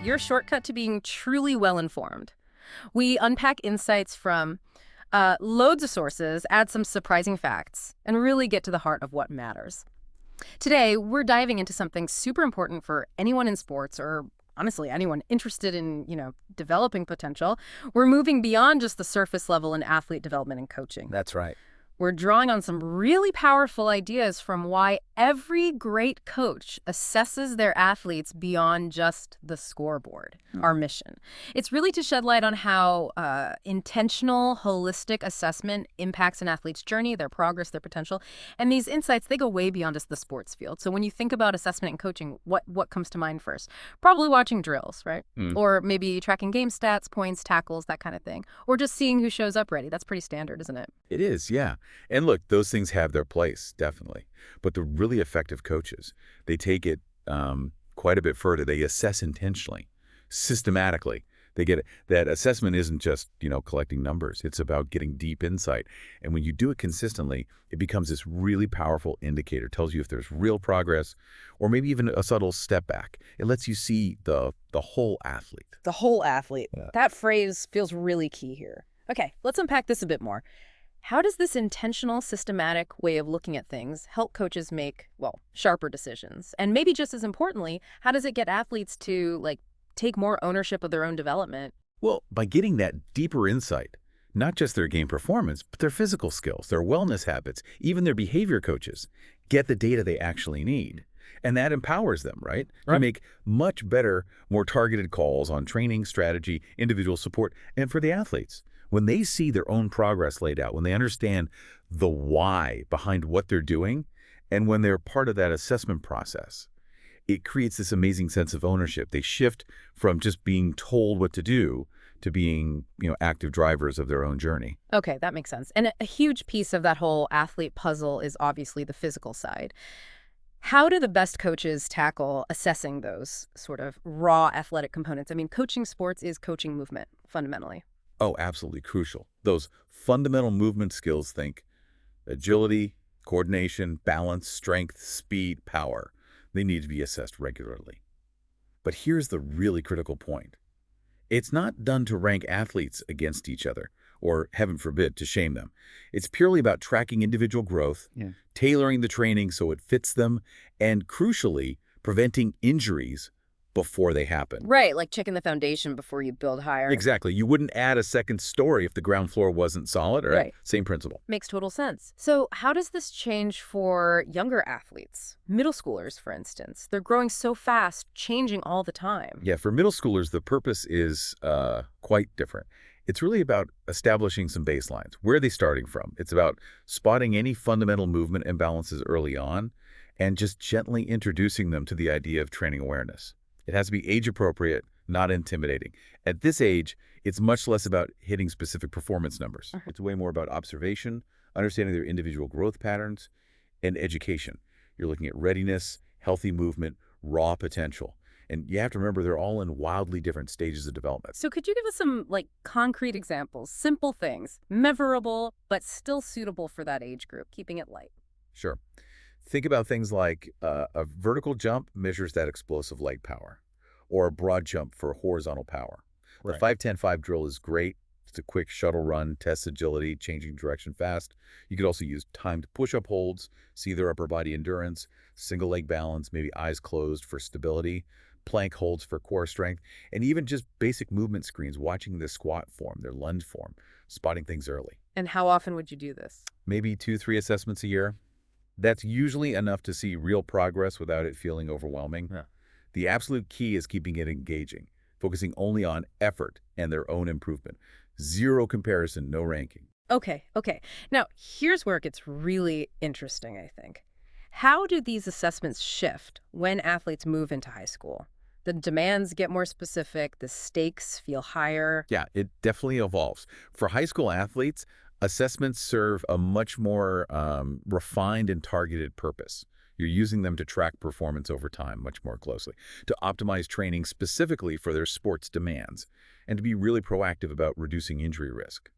your shortcut to being truly well-informed. We unpack insights from loads of sources, add some surprising facts, and really get to the heart of what matters. Today, we're diving into something super important for anyone in sports or honestly anyone interested in, developing potential. We're moving beyond just the surface level in athlete development and coaching. That's right. We're drawing on some really powerful ideas from why every great coach assesses their athletes beyond just the scoreboard, our mission. It's really to shed light on how intentional, holistic assessment impacts an athlete's journey, their progress, their potential. And these insights, they go way beyond just the sports field. So when you think about assessment and coaching, what comes to mind first? Probably watching drills, right? Or maybe tracking game stats, points, tackles, that kind of thing. Or just seeing who shows up ready. That's pretty standard, isn't it? It is, yeah. And look, those things have their place, definitely. But the really effective coaches, they take it quite a bit further. They assess intentionally, systematically. They get it. That assessment isn't just, collecting numbers. It's about getting deep insight. And when you do it consistently, it becomes this really powerful indicator. It tells you if there's real progress or maybe even a subtle step back. It lets you see the whole athlete. The whole athlete. Yeah. That phrase feels really key here. Okay, let's unpack this a bit more. How does this intentional, systematic way of looking at things help coaches make, sharper decisions? And maybe just as importantly, how does it get athletes to, take more ownership of their own development? Well, by getting that deeper insight, not just their game performance, but their physical skills, their wellness habits, even their behavior coaches get the data they actually need. And that empowers them, right? To make much better, more targeted calls on training, strategy, individual support, and for the athletes. When they see their own progress laid out, when they understand the why behind what they're doing, and when they're part of that assessment process, it creates this amazing sense of ownership. They shift from just being told what to do to being, active drivers of their own journey. Okay, that makes sense. And a huge piece of that whole athlete puzzle is obviously the physical side. How do the best coaches tackle assessing those sort of raw athletic components? I mean, coaching sports is coaching movement, fundamentally. Oh, absolutely crucial. Those fundamental movement skills, think agility, coordination, balance, strength, speed, power. They need to be assessed regularly. But here's the really critical point. It's not done to rank athletes against each other or, heaven forbid, to shame them. It's purely about tracking individual growth, tailoring the training so it fits them, and crucially, preventing injuries before they happen. Right, like checking the foundation before you build higher. Exactly. You wouldn't add a second story if the ground floor wasn't solid, right? Right. Same principle. Makes total sense. So how does this change for younger athletes? Middle schoolers, for instance. They're growing so fast, changing all the time. Yeah, for middle schoolers, the purpose is quite different. It's really about establishing some baselines. Where are they starting from? It's about spotting any fundamental movement imbalances early on and just gently introducing them to the idea of training awareness. It has to be age-appropriate, not intimidating. At this age, it's much less about hitting specific performance numbers. It's way more about observation, understanding their individual growth patterns, and education. You're looking at readiness, healthy movement, raw potential. And you have to remember they're all in wildly different stages of development. So could you give us some, concrete examples, simple things, memorable, but still suitable for that age group, keeping it light? Sure. Think about things like a vertical jump measures that explosive leg power, or a broad jump for horizontal power. The 5-10-5 drill is great. It's a quick shuttle run, tests agility, changing direction fast. You could also use timed push-up holds, see their upper body endurance, single leg balance, maybe eyes closed for stability, plank holds for core strength, and even just basic movement screens, watching their squat form, their lunge form, spotting things early. And how often would you do this? Maybe 2-3 assessments a year. That's usually enough to see real progress without it feeling overwhelming. Yeah. The absolute key is keeping it engaging, focusing only on effort and their own improvement. Zero comparison, no ranking. Okay. Now, here's where it gets really interesting, I think. How do these assessments shift when athletes move into high school? The demands get more specific, the stakes feel higher. Yeah, it definitely evolves. For high school athletes, assessments serve a much more refined and targeted purpose. You're using them to track performance over time much more closely, to optimize training specifically for their sports demands, and to be really proactive about reducing injury risk.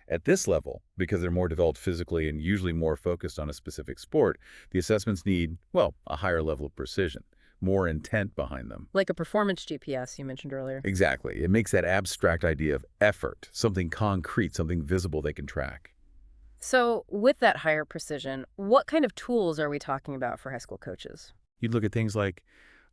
At this level, because they're more developed physically and usually more focused on a specific sport, the assessments need, well, a higher level of precision. more intent behind them. Like a performance GPS you mentioned earlier. Exactly. It makes that abstract idea of effort, something concrete, something visible they can track. So with that higher precision, what kind of tools are we talking about for high school coaches? You'd look at things like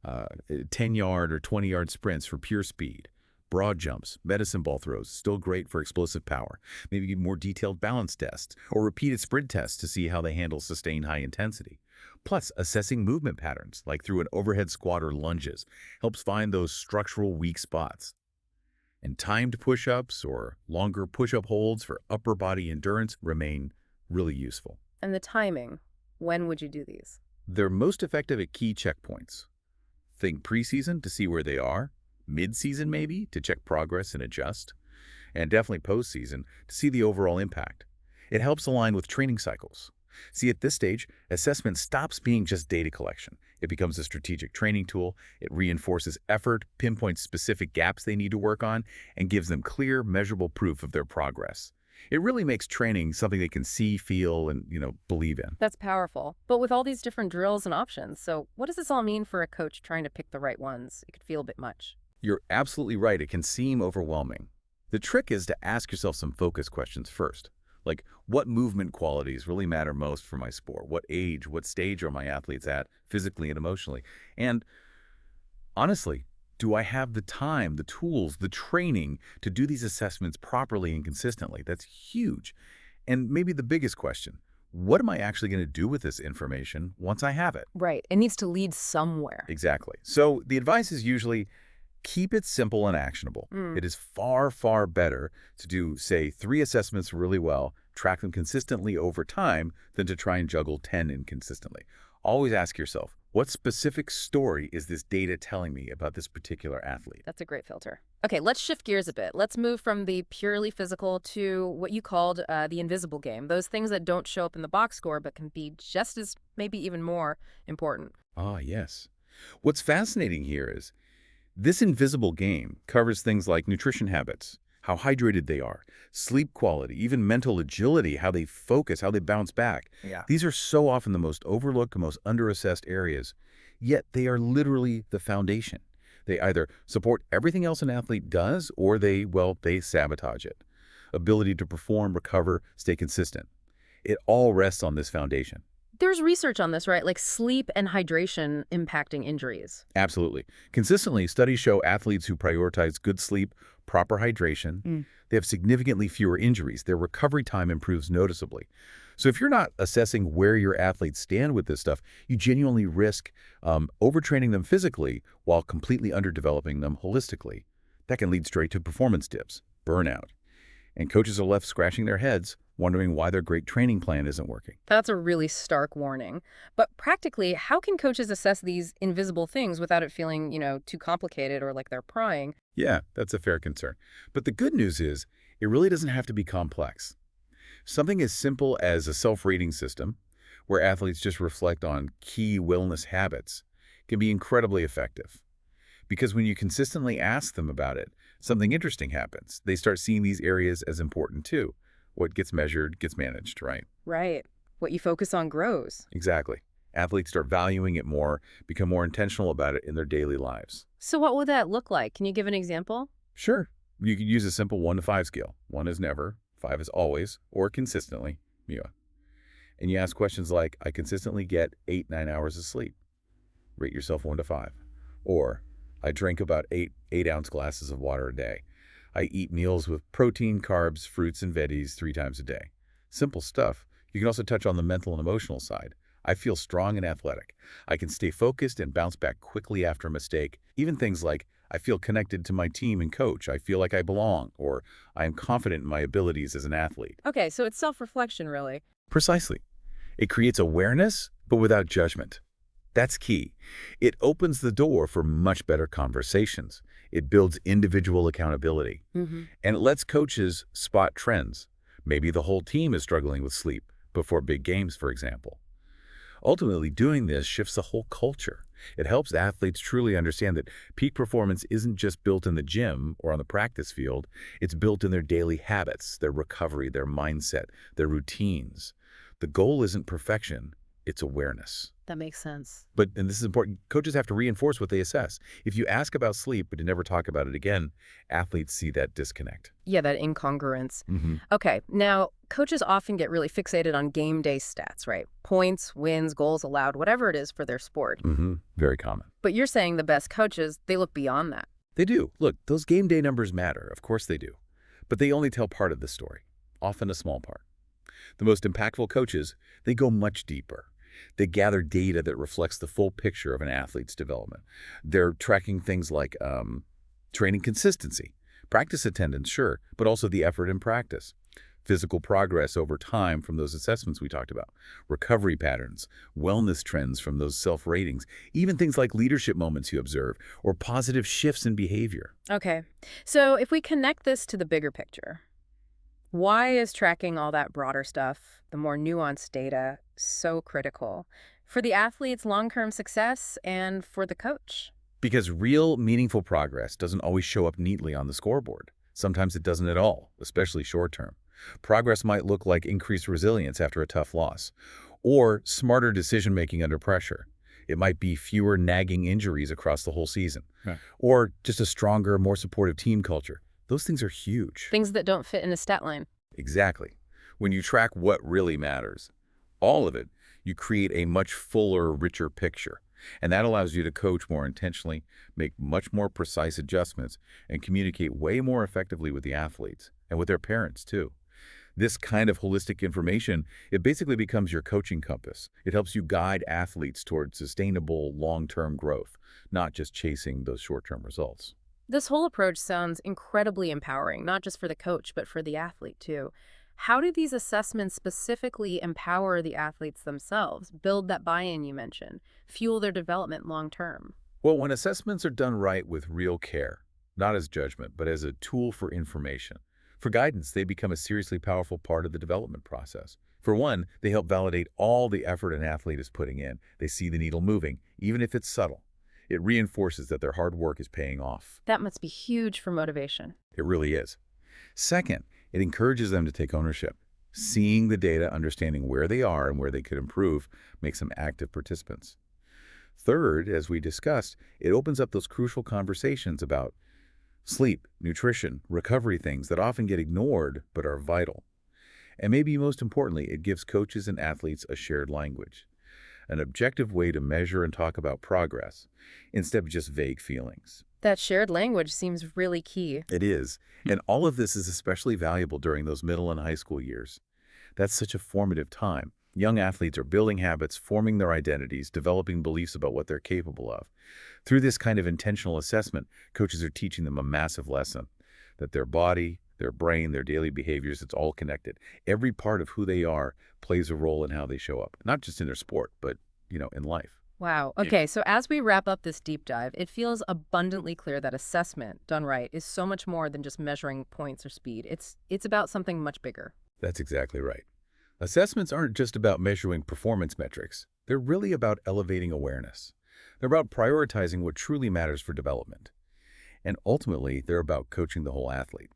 10-yard or 20-yard sprints for pure speed, broad jumps, medicine ball throws, still great for explosive power, maybe more detailed balance tests, or repeated sprint tests to see how they handle sustained high intensity. Plus, assessing movement patterns, like through an overhead squat or lunges, helps find those structural weak spots. And timed push-ups or longer push-up holds for upper body endurance remain really useful. And the timing, when would you do these? They're most effective at key checkpoints. Think preseason to see where they are, mid-season maybe to check progress and adjust, and definitely postseason to see the overall impact. It helps align with training cycles. See, at this stage, assessment stops being just data collection. It becomes a strategic training tool. It reinforces effort, pinpoints specific gaps they need to work on, and gives them clear, measurable proof of their progress. It really makes training something they can see, feel, and, believe in. That's powerful. But with all these different drills and options, so what does this all mean for a coach trying to pick the right ones? It could feel a bit much. You're absolutely right. It can seem overwhelming. The trick is to ask yourself some focus questions first. Like, what movement qualities really matter most for my sport? What age, what stage are my athletes at, physically and emotionally? And honestly, do I have the time, the tools, the training to do these assessments properly and consistently? That's huge. And maybe the biggest question, what am I actually going to do with this information once I have it? Right. It needs to lead somewhere. Exactly. So the advice is usually keep it simple and actionable. It is far, far better to do, say, 3 assessments really well, track them consistently over time, than to try and juggle 10 inconsistently. Always ask yourself, what specific story is this data telling me about this particular athlete? That's a great filter. Okay, let's shift gears a bit. Let's move from the purely physical to what you called the invisible game, those things that don't show up in the box score but can be just as, maybe even more important. Ah, yes. What's fascinating here is this invisible game covers things like nutrition habits, how hydrated they are, sleep quality, even mental agility, how they focus, how they bounce back. Yeah. These are so often the most overlooked, most underassessed areas, yet they are literally the foundation. They either support everything else an athlete does, or they sabotage it. Ability to perform, recover, stay consistent. It all rests on this foundation. There's research on this, right? Like sleep and hydration impacting injuries. Absolutely. Consistently, studies show athletes who prioritize good sleep, proper hydration, they have significantly fewer injuries. Their recovery time improves noticeably. So if you're not assessing where your athletes stand with this stuff, you genuinely risk overtraining them physically while completely underdeveloping them holistically. That can lead straight to performance dips, burnout. And coaches are left scratching their heads, wondering why their great training plan isn't working. That's a really stark warning. But practically, how can coaches assess these invisible things without it feeling, too complicated or like they're prying? Yeah, that's a fair concern. But the good news is, it really doesn't have to be complex. Something as simple as a self-rating system, where athletes just reflect on key wellness habits, can be incredibly effective. Because when you consistently ask them about it, something interesting happens. They start seeing these areas as important too. What gets measured gets managed, right? Right. What you focus on grows. Exactly. Athletes start valuing it more, become more intentional about it in their daily lives. So what would that look like? Can you give an example? Sure. You could use a simple 1 to 5 scale. 1 is never, 5 is always, or consistently, MUA. And you ask questions like, I consistently get 8-9 hours of sleep. Rate yourself 1 to 5. Or, I drink about 8-ounce glasses of water a day. I eat meals with protein, carbs, fruits, and veggies 3 times a day. Simple stuff. You can also touch on the mental and emotional side. I feel strong and athletic. I can stay focused and bounce back quickly after a mistake. Even things like, I feel connected to my team and coach. I feel like I belong. Or, I am confident in my abilities as an athlete. Okay, so it's self-reflection, really. Precisely. It creates awareness, but without judgment. That's key. It opens the door for much better conversations. It builds individual accountability. And it lets coaches spot trends. Maybe the whole team is struggling with sleep before big games, for example. Ultimately, doing this shifts the whole culture. It helps athletes truly understand that peak performance isn't just built in the gym or on the practice field. It's built in their daily habits, their recovery, their mindset, their routines. The goal isn't perfection. It's awareness. That makes sense. But, and this is important, coaches have to reinforce what they assess. If you ask about sleep but you never talk about it again, athletes see that disconnect. Yeah, that incongruence. Mm-hmm. Okay, now, coaches often get really fixated on game day stats, right? Points, wins, goals allowed, whatever it is for their sport. Mm-hmm. Very common. But you're saying the best coaches, they look beyond that. They do. Look, those game day numbers matter. Of course they do. But they only tell part of the story, often a small part. The most impactful coaches, they go much deeper. They gather data that reflects the full picture of an athlete's development. They're tracking things like training consistency, practice attendance, sure, but also the effort in practice, physical progress over time from those assessments we talked about, recovery patterns, wellness trends from those self-ratings, even things like leadership moments you observe or positive shifts in behavior. Okay, so if we connect this to the bigger picture, why is tracking all that broader stuff, the more nuanced data, so critical for the athlete's long-term success and for the coach? Because real, meaningful progress doesn't always show up neatly on the scoreboard. Sometimes it doesn't at all, especially short-term. Progress might look like increased resilience after a tough loss, or smarter decision-making under pressure. It might be fewer nagging injuries across the whole season, or just a stronger, more supportive team culture. Those things are huge. Things that don't fit in a stat line. Exactly. When you track what really matters, all of it, you create a much fuller, richer picture. And that allows you to coach more intentionally, make much more precise adjustments, and communicate way more effectively with the athletes and with their parents, too. This kind of holistic information, it basically becomes your coaching compass. It helps you guide athletes towards sustainable, long-term growth, not just chasing those short-term results. This whole approach sounds incredibly empowering, not just for the coach, but for the athlete, too. How do these assessments specifically empower the athletes themselves, build that buy-in you mentioned, fuel their development long-term? Well, when assessments are done right with real care, not as judgment, but as a tool for information, for guidance, they become a seriously powerful part of the development process. For one, they help validate all the effort an athlete is putting in. They see the needle moving, even if it's subtle. It reinforces that their hard work is paying off. That must be huge for motivation. It really is. Second, it encourages them to take ownership. Seeing the data, understanding where they are and where they could improve, makes them active participants. Third, as we discussed, it opens up those crucial conversations about sleep, nutrition, recovery, things that often get ignored but are vital. And maybe most importantly, it gives coaches and athletes a shared language, an objective way to measure and talk about progress, instead of just vague feelings. That shared language seems really key. It is, and all of this is especially valuable during those middle and high school years. That's such a formative time. Young athletes are building habits, forming their identities, developing beliefs about what they're capable of. Through this kind of intentional assessment, coaches are teaching them a massive lesson, that their body, their brain, their daily behaviors, it's all connected. Every part of who they are plays a role in how they show up, not just in their sport, but, in life. Wow. Okay, so as we wrap up this deep dive, it feels abundantly clear that assessment, done right, is so much more than just measuring points or speed. It's about something much bigger. That's exactly right. Assessments aren't just about measuring performance metrics. They're really about elevating awareness. They're about prioritizing what truly matters for development. And ultimately, they're about coaching the whole athlete.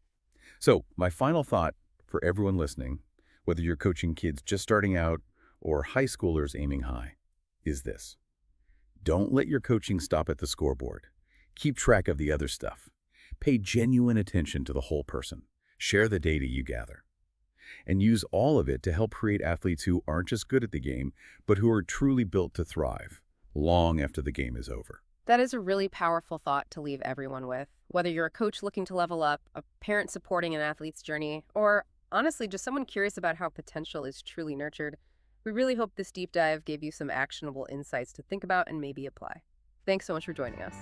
So, my final thought for everyone listening, whether you're coaching kids just starting out or high schoolers aiming high, is this. Don't let your coaching stop at the scoreboard. Keep track of the other stuff. Pay genuine attention to the whole person. Share the data you gather. And use all of it to help create athletes who aren't just good at the game, but who are truly built to thrive, long after the game is over. That is a really powerful thought to leave everyone with. Whether you're a coach looking to level up, a parent supporting an athlete's journey, or honestly, just someone curious about how potential is truly nurtured, we really hope this deep dive gave you some actionable insights to think about and maybe apply. Thanks so much for joining us.